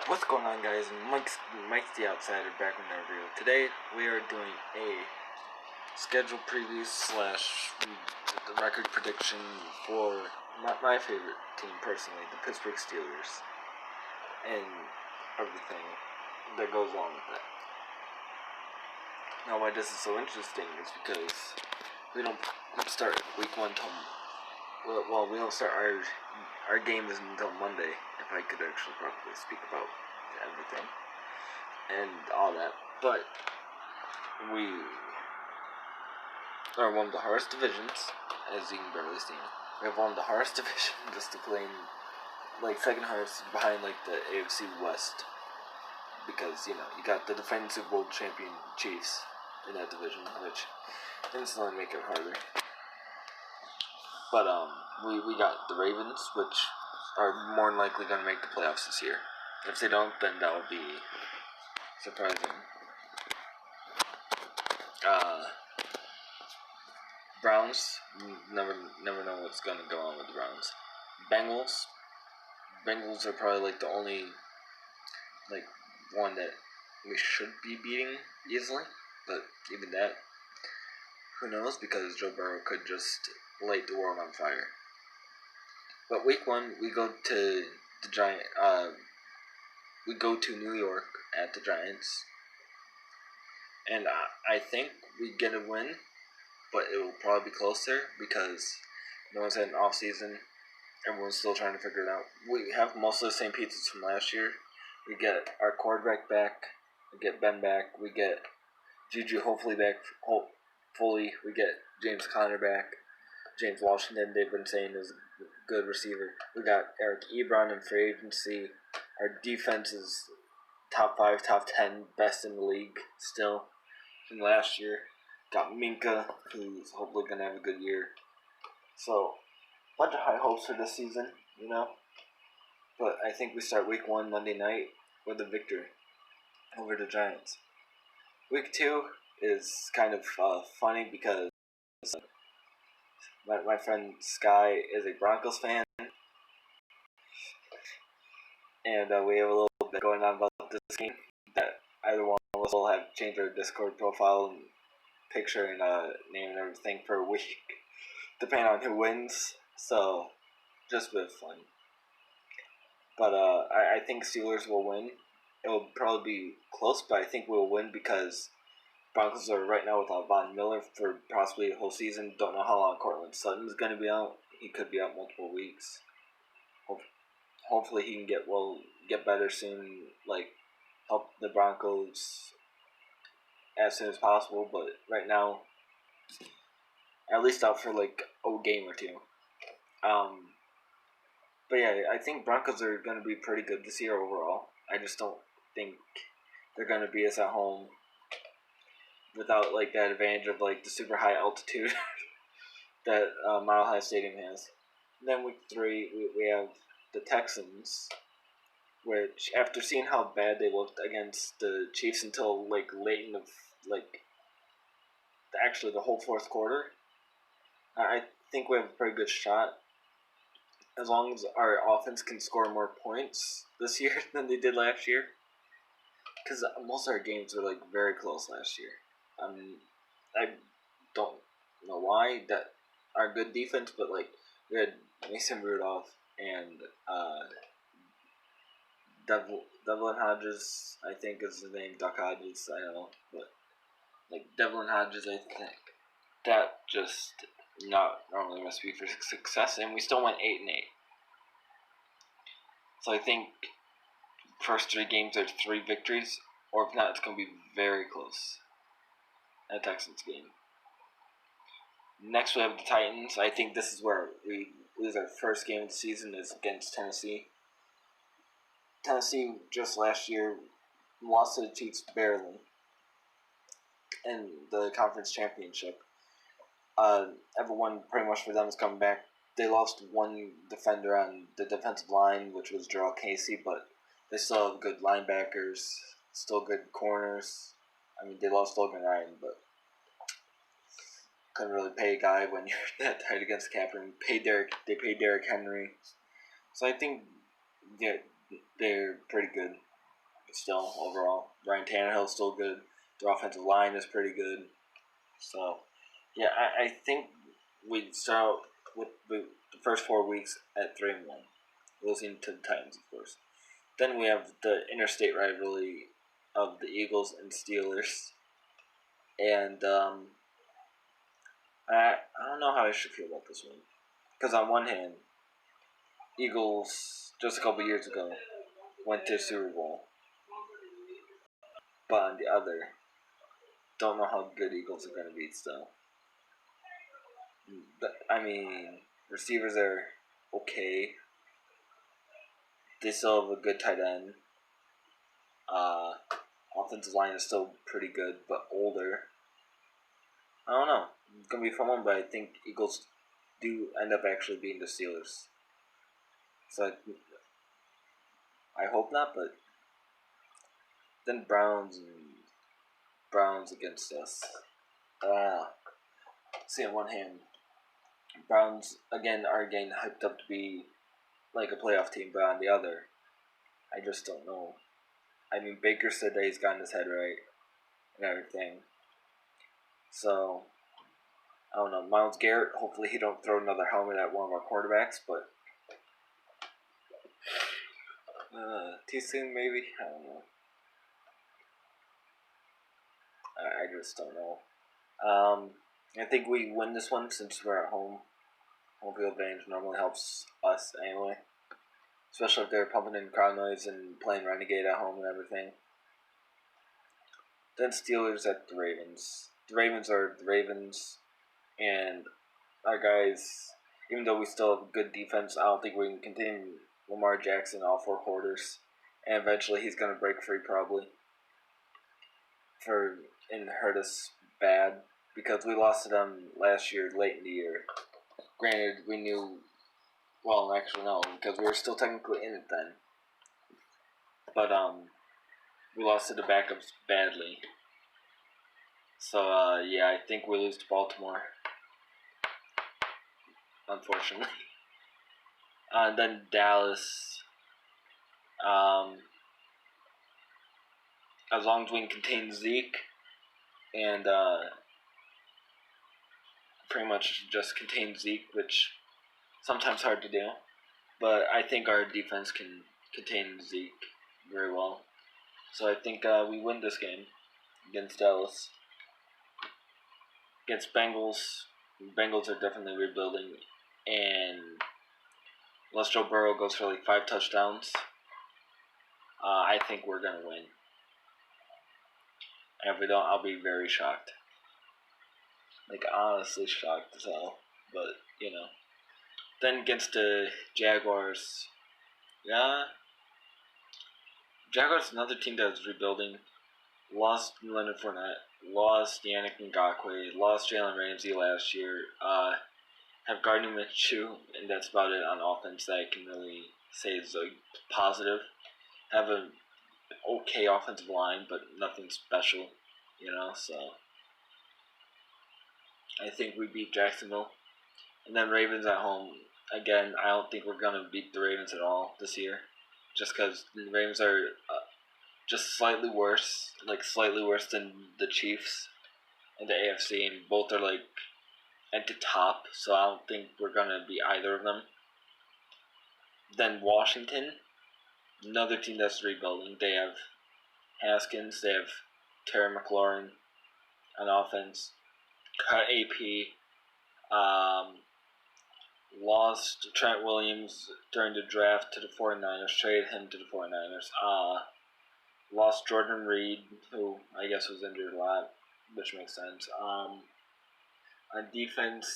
What's going on, guys? Mike's the Outsider back with another video. Today we are doing a schedule preview slash the record prediction for my favorite team personally, the Pittsburgh Steelers, and everything that goes along with that. Now, why this is so interesting is because we don't start week 1 till we don't start our games until Monday, if I could actually properly speak about everything and all that. But we are one of the hardest divisions, as you can barely see. We have one of the hardest divisions just to play in, second hardest behind the AFC West, because you got the defending Super Bowl champion Chiefs in that division, which instantly make it harder. But we got the Ravens, which are more than likely going to make the playoffs this year. If they don't, then that would be surprising. Browns, never know what's going to go on with the Browns. Bengals are probably the only one that we should be beating easily, but even that, who knows, because Joe Burrow could just light the world on fire. But week 1, we go to the we go to New York at the Giants, and I think we get a win, but it will probably be closer because no one's had an off season. Everyone's still trying to figure it out. We have most of the same pieces from last year. We get our quarterback back. We get Ben back. We get Juju hopefully back fully. We get James Conner back. James Washington, they've been saying, is a good receiver. We got Eric Ebron in free agency. Our defense is top 5, top 10, best in the league still from last year. Got Minka, who's hopefully going to have a good year. So, bunch of high hopes for this season, But I think we start week 1 Monday night with a victory over the Giants. Week 2 is kind of funny because my friend Sky is a Broncos fan, and we have a little bit going on about this game that either one of us will have changed our Discord profile and picture and name and everything for a week, depending on who wins. So, just a bit of fun. But I think Steelers will win. It will probably be close, but I think we'll win because Broncos are right now without Von Miller for possibly a whole season. Don't know how long Cortland Sutton's going to be out. He could be out multiple weeks. Hopefully he can get better soon, help the Broncos as soon as possible. But right now, at least out for a game or two. But yeah, I think Broncos are going to be pretty good this year overall. I just don't think they're going to beat us at home without that advantage of the super high altitude that Mile High Stadium has. And then week 3, we have the Texans, which after seeing how bad they looked against the Chiefs until late in the actually the whole fourth quarter, I think we have a pretty good shot. As long as our offense can score more points this year than they did last year. Because most of our games were very close last year. I don't know why that our good defense, but we had Mason Rudolph and Devlin Hodges, I think is his name, Duck Hodges, I don't know, but Devlin Hodges, I think that just not normally a recipe for success, and we still went 8-8. So I think first 3 games are 3 victories, or if not, it's going to be very close. That Texans game. Next we have the Titans. I think this is where we lose our first game of the season, is against Tennessee. Tennessee just last year lost to the Chiefs barely in the conference championship. Everyone pretty much for them is coming back. They lost one defender on the defensive line, which was Jarrell Casey, but they still have good linebackers, still good corners. I mean, they lost Logan Ryan, but couldn't really pay a guy when you're that tight against the cap. And they paid Derrick Henry. So I think they're pretty good. still overall. Ryan Tannehill's still good. Their offensive line is pretty good. So, yeah, I think we start out with the first 4 weeks at 3-1, losing to the Titans, of course. Then we have the interstate rivalry of the Eagles and Steelers, and I don't know how I should feel about this one, because on one hand, Eagles just a couple years ago went to Super Bowl, but on the other, don't know how good Eagles are going to be still. I mean, receivers are okay. They still have a good tight end. Offensive line is still pretty good, but older. I don't know. It's going to be fun, but I think Eagles do end up actually beating the Steelers. So I hope not, but then Browns against us. See, on one hand, Browns again are getting hyped up to be like a playoff team, but on the other, I just don't know. I mean, Baker said that he's gotten his head right and everything. So, I don't know. Myles Garrett, hopefully he don't throw another helmet at one of our quarterbacks, but too soon maybe? I don't know. I just don't know. I think we win this one since we're at home. Home field advantage normally helps us anyway. Especially if they're pumping in crowd noise and playing Renegade at home and everything. Then Steelers at the Ravens. The Ravens are the Ravens, and our guys, even though we still have a good defense, I don't think we can continue Lamar Jackson all 4 quarters. And eventually he's going to break free probably and hurt us bad, because we lost to them last year late in the year. Granted, we knew, well, actually no, because we were still technically in it then. But we lost to the backups badly. So yeah, I think we lose to Baltimore, unfortunately. And then Dallas. As long as we can contain Zeke and pretty much just contain Zeke, which sometimes hard to do, but I think our defense can contain Zeke very well. So I think we win this game against Dallas. Against Bengals, Bengals are definitely rebuilding, and unless Joe Burrow goes for like 5 touchdowns, I think we're going to win. And if we don't, I'll be very shocked. Like, honestly shocked as hell. But, you know. Then against the Jaguars. Yeah. Jaguars, another team that's rebuilding. Lost Leonard Fournette. Lost Yannick Ngakoue. Lost Jalen Ramsey last year. Have Gardner Minshew, and that's about it on offense that I can really say is positive. Have an okay offensive line, but nothing special, you know, so I think we beat Jacksonville. And then Ravens at home. Again, I don't think we're going to beat the Ravens at all this year, just because the Ravens are just slightly worse than the Chiefs and the AFC, and both are like at the top, so I don't think we're going to be either of them. Then Washington, another team that's rebuilding. They have Haskins, they have Terry McLaurin on offense, cut AP, lost Trent Williams during the draft to the 49ers, traded him to the 49ers, lost Jordan Reed, who I guess was injured a lot, which makes sense. On defense,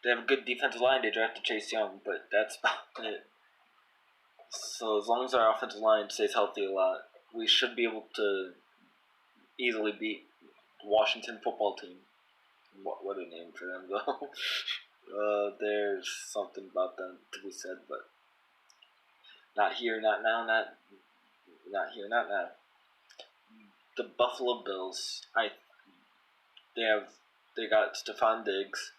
they have a good defensive line. They drafted Chase Young, but that's about it. So as long as our offensive line stays healthy a lot, we should be able to easily beat the Washington football team. What a name for them, though. There's something about them to be said, but not here, not now, not here, not now. The Buffalo Bills, they got Stephon Diggs,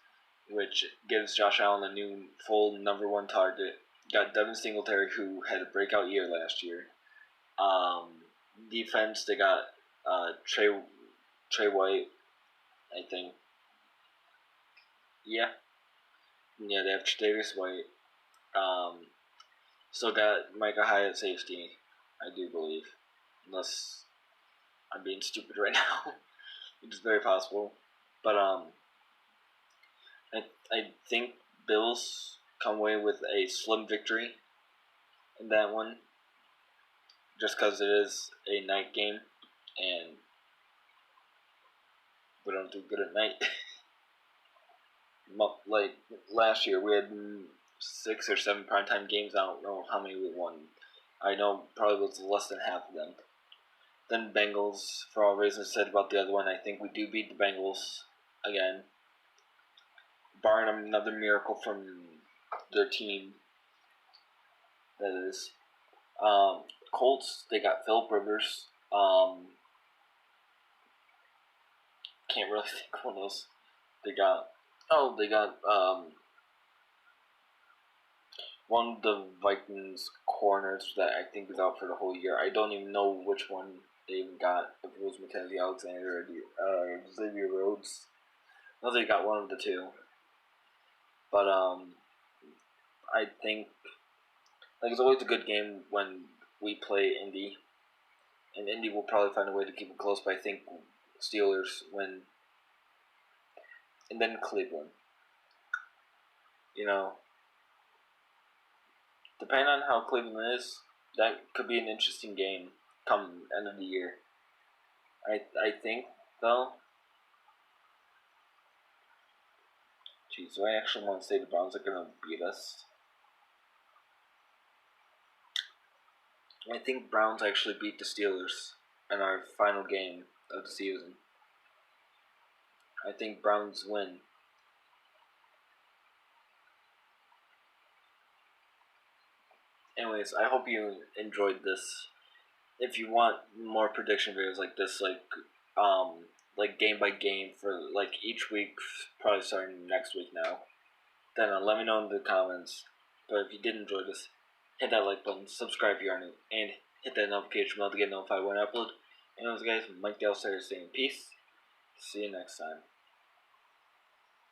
which gives Josh Allen a new full number 1 target. Got Devin Singletary, who had a breakout year last year. Defense, they got Trey White, I think. Yeah, they have Tre'Davious White. Still got Micah Hyde at safety, I do believe, unless I'm being stupid right now, which is very possible. But I think Bills come away with a slim victory in that one, just because it is a night game, and we don't do good at night. Like last year, we had 6 or 7 primetime games. I don't know how many we won. I know probably was less than half of them. Then Bengals, for all reasons said about the other one, I think we do beat the Bengals again. Barring another miracle from their team, that is. Colts, they got Philip Rivers. Can't really think of what else they got. Oh, they got one of the Vikings corners that I think is out for the whole year. I don't even know which one they even got. If it was Mackenzie Alexander or Xavier Rhodes. No, they got one of the two. But I think it's always a good game when we play Indy, and Indy will probably find a way to keep it close. But I think Steelers win, and then Cleveland. Depending on how Cleveland is, that could be an interesting game come end of the year. I think though. Geez, do I actually want to say the Browns are gonna beat us? I think Browns actually beat the Steelers in our final game of the season. I think Browns win. Anyways, I hope you enjoyed this. If you want more prediction videos like this, like game by game for like each week, probably starting next week now, then let me know in the comments. But if you did enjoy this, hit that like button, subscribe if you are new, and hit that notification bell to get notified when I upload. Anyways, guys, Mike Dale saying peace. See you next time.